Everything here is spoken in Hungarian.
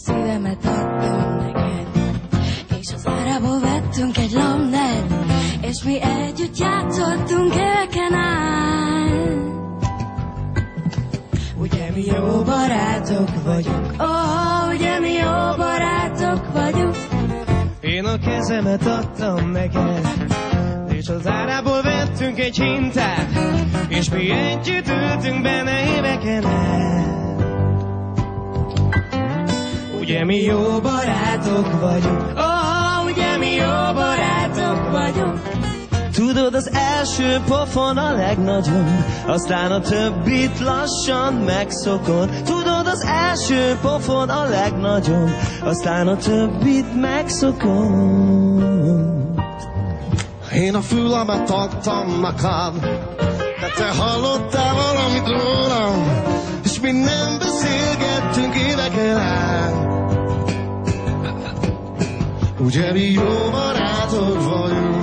szívemet adtam neked, és az árából vettünk egy lamnet, és mi együtt játszottunk éveken át. Ugye mi jó barátok vagyunk, ugye mi jó barátok vagyunk. Én a kezemet adtam neked, és az árából vettünk egy hintát, és mi együtt ültünk benne éveken át. Ugye mi jó barátok vagyunk, ugye mi jó barátok vagyunk. Tudod, az első pofon a legnagyobb, aztán a többit lassan megszokod. Tudod, az első pofon a legnagyobb, aztán a többit megszokod. Én a fülemet adtam neked, de te hallottál valamit rólam, és mi nem beszélgettünk éveken át. Ugye mi jó barátok vagyunk,